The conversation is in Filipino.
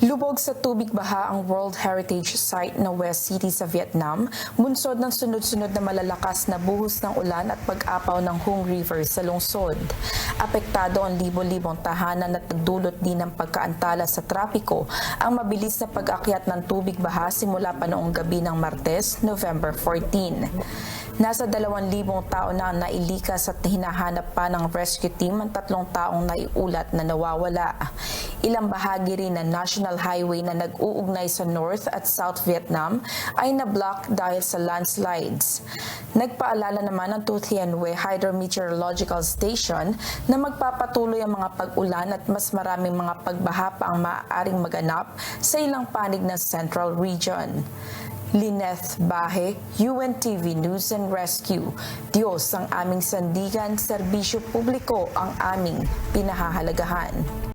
Lubog sa tubig baha ang World Heritage Site na West City sa Vietnam, bunsod ng sunod-sunod na malalakas na buhos ng ulan at pag-apaw ng Hung River sa lungsod. Apektado ang libo-libong tahanan at nagdulot din ng pagkaantala sa trapiko ang mabilis na pag-akyat ng tubig baha simula pa noong gabi ng Martes, November 14. Nasa 2,000 tao na ang nailikas at hinahanap pa ng rescue team ang 3 taong naiulat na nawawala. Ilang bahagi rin ng National Highway na nag-uugnay sa North at South Vietnam ay na-block dahil sa landslides. Nagpaalala naman ang Tu Thien Hue Hydrometeorological Station na magpapatuloy ang mga pag-ulan at mas maraming mga pagbaha pa ang maaaring maganap sa ilang panig ng Central Region. Lineth Bahe, UNTV News and Rescue. Diyos ang aming sandigan, serbisyo publiko ang aming pinahahalagahan.